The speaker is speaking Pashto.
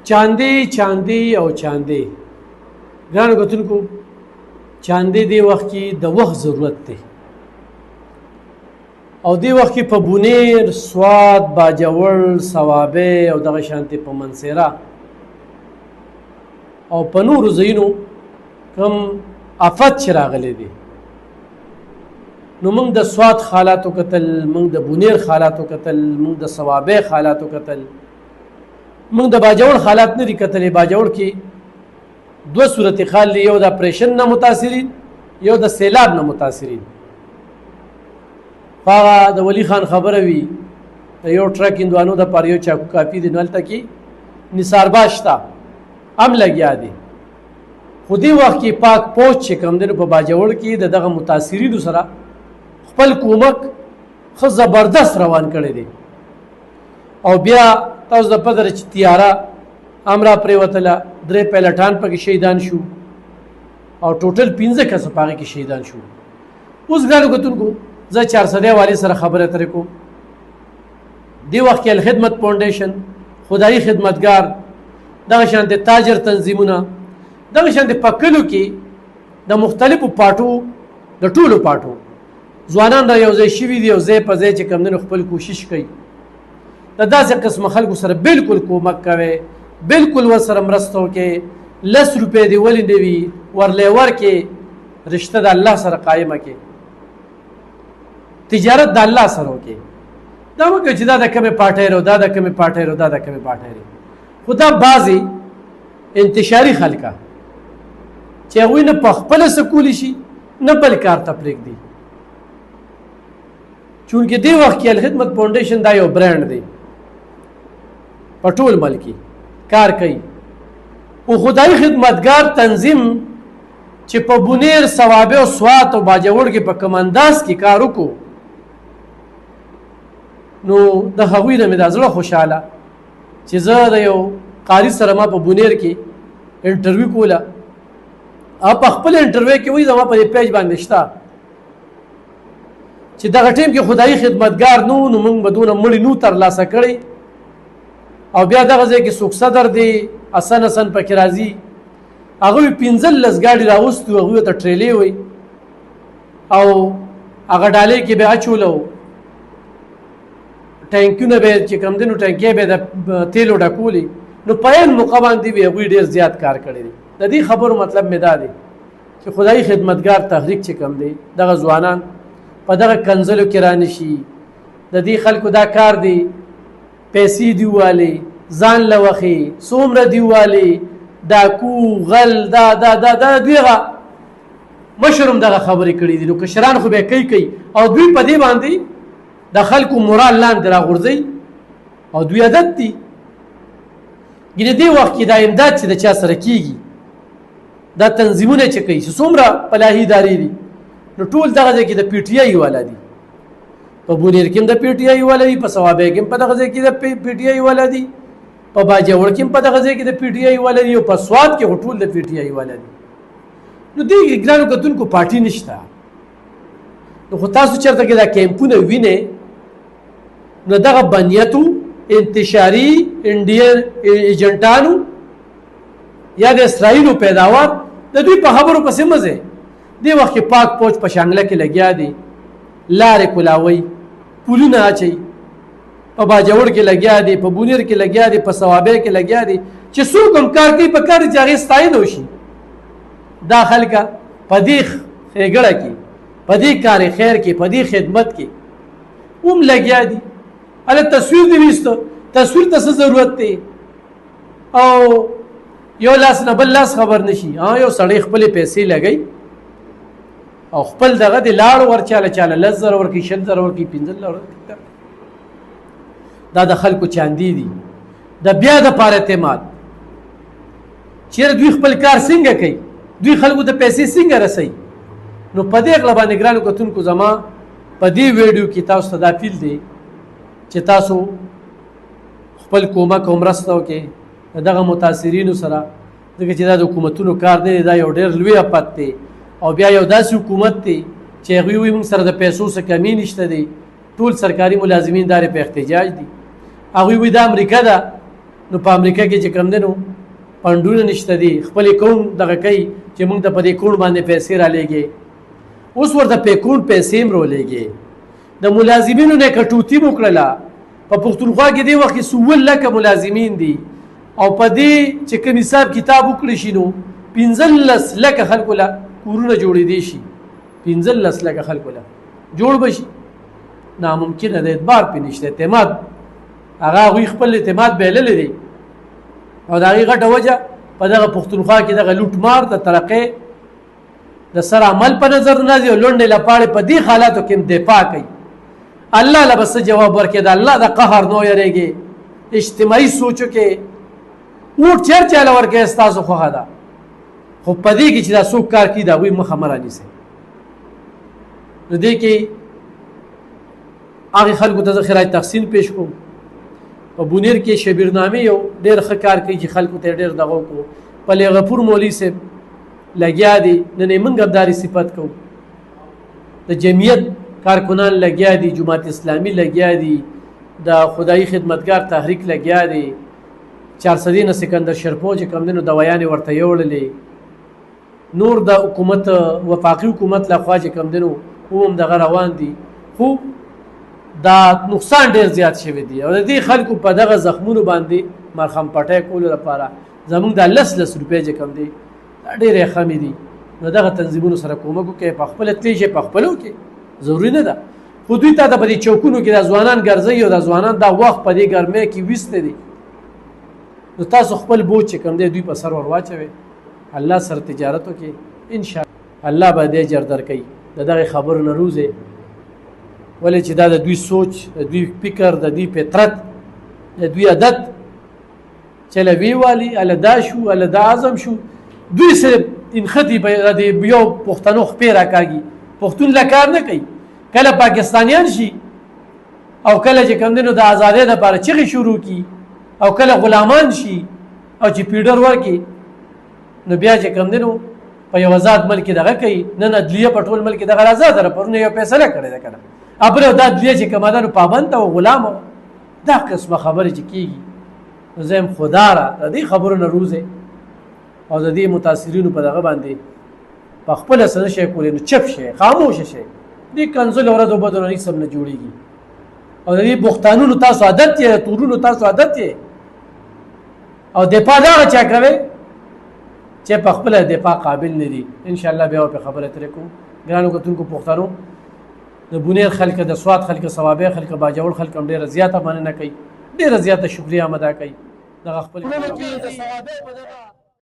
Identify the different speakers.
Speaker 1: چاندې او چاندې ګرانو کتونکو چاندې دې وخت کې د وخت ضرورت دی او دې وخت کې په بونیر سواد باجوړ صوابه او دغه شانتي په منصیره او په نورو ځایونو کوم آفت چې راغلی دی نو موږ د سواد حالاتو کتل موږ د بونیر حالاتو کتل موږ د صوابه حالاتو کتل موږ د باجوړ حالات نه دي کتلې باجوړ کې دو صورت حال یو د اپریشن نه متاثرین یو د سیلاب نه متاثرین هغه د ولی خان خبره وی یو ټرک اندوانو د پاریو چاکو کافی دی نلته کې نثار باشتا ام لګیا دي خودي وخت کې پاک پوچ چې کم دنو په باجوړ کې دغه متاثرینو سره خپل کومک خو زبردست روان کړی دی او بیا تاسو د پدر چې تیاره امرا پریوتله درې پیلټان پکې شهیدان شو او ټوټل 15 کس پاره کې شهیدان شو اوس غواړو کتونکو زه 400 والی سره خبره ترې کوم دی وخت کې الخدمت فاونډیشن خدایي خدمتګار دغه شانته تاجر تنظیمونه دغه شانته پکلو کې د مختلفو پاټو د ټولو پاټو ځوانان را یو ځای شوي دي او ځای په ځای چې کمدنو خپل کوشش کوي د داسې قسم خلکو سره بالکل کومک کوي بالکل ورسره مرسته وکړي 10 روپۍ دې ولې نه وي ورلی ورکړي رشته د الله سره قایمه کړي تجارت د الله سره وکړي دا مه کوي چې دا د کمې پاټۍ رو دا د کمې پاټۍ رو دا د کمې پاټۍ رو خو دا بعضې انتشاري خلکه چې هغوی نه په خپله څه کولی شي نه بل کار ته پرېږدي چونکې دې وخت کې الخدمت فاونډیشن دا یو برانډ دی په ټول ملک کې کار کوي او خدایي خدمتګار تنظیم چې په بونیر صوابه او سوات او باجوړ کې په کوم انداز کې کار وکړو نو د هغوی نه مې دا زړه خوشحاله چې زه د یو قاري سره ما په بونیر کې انټرویو کوله او په خپل انټرویو کې وایي زما په دې پیج باندې شته چې دغه ټیم کې خدایي خدمتګار نو موږ به دونه مړي نو ترلاسه کړی او بیا دغه ځای کې څوک صدر دی اسن پکې راځي هغوی 15 ګاډي راوستو هغوی ته ټریلې وي او هغه ډالۍ کې به اچولو ټانکونه به چې کم دي نو ټانکې به د تیلو ډکولي نو پاین موقع باندې به هغوی ډېر زیات کار کړی دی د دې خبرو مطلب مې دا دی چې خدایي خدمتګار تحریک چې کم دی دغه ځوانان په دغه کنځلو کې رانشي د دې خلکو دا کار دی پیسې دیوالی ځان لوخي څومره دیوالی ډاکو غل دا دا دا دا دویغه مشروم دغه خبرې کړي دي نو کشران خو به کوي او دوی په دې باندې د خلکو مورال لاندې راغورځي او دوی عادت دي ګینه دې وخت کې دا امداد چې د چا سره کیږي دا تنظیمونه چې کوي څومره پلاهي داري دي نو ټول دغه ځای کې د پی ټی آی والا دي په بونیر کې د پی ټی آی والا دي په صوابه کې په دغه ځای کې د پی ټی آی والا دي په باجوړ کې په دغه ځای کې د پی ټی آی والا دي او په سواد کې ټول د پی ټی آی والا دي نو دې ګرانو کتونکو پارټي نشته نو خو تاسو چېرته کې دا کیمپونه وینئ نو دغه بنیتو انتشاري انډین ایجنټانو یا د اسرائیلو پیداوار د دوی په خبرو پسې مزه دی وخت کې پاک پوچ په شانګله کې لګیا دي لارې کولاوي پولونه اچي په باجوړ کې لګیا دي په بونیر کې لګیا دي په صوابه کې لګیا دي چې څوک هم کار کوي په کار چې هغې ستاینه وشي دا خلکه په دې ښېګړه کې په دې کار خیر کې په دې خدمت کې هم لګیا دي هله تصویر دې ویسته تصویر ته څه ضرورت دی او یو لاس نه بل لاس خبر نشي یو سړی خپلې پیسې لګوي او خپل دغه د لاړ ورچاله 10,000 ورکړي 20,000 ورکړي 15,000 ورکړي دا د خلکو چاندي دي د بیا د پاره اعتماد چیرې دوی خپل کار څنګه کوي دوی خلکو ته پیسې څنګه رسوي نو په دې اغله باندې ګرانو کتونکو زما په دې ویډیو کې تاسو ته دا فیل دی چې تاسو خپل کومک او مرسته وکړئ دغه متاثرینو سره ځکه چې دا د حکومتونو کار دی دا یو ډېر لوی افت دی او بیا یو داسې حکومت دی چې هغوی وایي موږ سره د پیسو څه کمی نشته دی ټول سرکاري ملازمین دارې په احتجاج دي هغوی وایي دا امریکا ده نو په امریکا کې چې کم دی نو پنډونه نشته دي خپل اکاونټ دغه کوي چې موږ ته په دې اکاونټ باندې پیسې رالیږي اوس ورته په اکاونټ پیسې هم رالیږي د ملازمینو نه کټوتي وکړله په پښتونخوا کې دی وخت کې 16 لکه ملازمین دي او په دې چې کوم حساب کتاب وکړي شي نو 15 لکه خلکو له کورونه جوړېدي شي 15 لکه خلکو له جوړ بشي ناممکن ده اعتبار پې نشته اعتماد هغه هغوی خپل اعتماد بایللی دی او د هغې غټه وجه په دغه پښتونخوا کې دغه لوټمار د ترقۍ د سر عمل په نظر نه ځي او لنډې لپاړې په دې حالاتو کې دفاع کوي الله له به څه جواب ورکړي د الله د قهر نه ویرېږي اجتماعي سوچو کې اوټ چیر چاله ورکړي ستاسو خوښه ده خو په دې کې چې دا څوک کار کوي د هغوی مخه مه رانیسئ نو دې کې هغې خلکو ته زه خراج تحسین پیش کوم په بونیر کې شبیرنامې یو ډېر ښه کار کوي چې خلکو ته ډېر دغه وکړو پلی غفور مولوي صاحب لګیا دي نن یې موږ همدارې صفت کوو د جمعیت کارکنان لګیا دي جماعت اسلامي لګیا دي د خدایي خدمتګار تحریک لګیا دي 400 نه سکندر شرپو چې کوم دی نو دوایانې ورته یوړلې نور د حکومت وفاقي حکومت لخوا چې کوم دی نو هم دغه روان دي خو دا نقصان ډیر زیات شوی دی او د دې خلکو په دغه زخمونو باندې مرهم پټۍ کولو لپاره زموږ د 10 روپۍ چې کوم دی دا ډېرې خمې دي نو دغه تنظیمونو سره کومک وکړئ په خپله تلیجې په خپلو کې ضروري نه ده خو دوی ته په دې چوکونو کې د ځوانان ګرځوي او د ځوانان دا وخت په دې ګرمۍ کې ویستی دی نو تاسو خپل بوج چې کوم دی دوی په سر ور واچوئ الله سره تجارت وکړي انشاءالله الله به دې اجر درکوي د دغې خبرو نه روزئ ولې چې دا د دوی سوچ د دوی فکر د دوی فطرت د دوی عادت چې له وی والي اله دا شو اله دا اعظم شو دوی سره انخطي د یو پښتنو خپې راکاږي پښتون له کار نه کوي کله پاکستانیان شي او کله چې کوم دی نو د ازادۍ دپاره چغې شروع کي او کله غلامان شي او چې پیډر ورکړي نو بیا چې کوم دی نو په یو آزاد ملک کې دغه کوي نن عدلیه په ټول ملک کې دغه آزاده ده پرونه یو فیصله کړې ده که نه ابره دا عدلیه چې کومه ده نو پابند او غلام دا قسمه خبرې چې کېږي نو زه یم خدا را د دې خبرو نه روزئ او د دې متاثرینو په دغه باندې په خپله څه نه شی کولی نو چپ شئ خاموشه شئ دې کنځلو ورځو بدو نه هېڅ هم نه جوړېږي او د دې بختانونو تاسو عادت یې د تورونو تاسو عادت یې او دفاع دغه چا کوئ چې په خپله دفاع قابل نه دي انشاءالله بیا به خبره ترې کوو ګرانو کتونکو پښتنو د بونیر خلک د سوات خلک صوابع خلک باجوړ خلک هم ډېره زیاته مننه کوي ډېره زیاته شکریه هم ادا کوي دغه خپل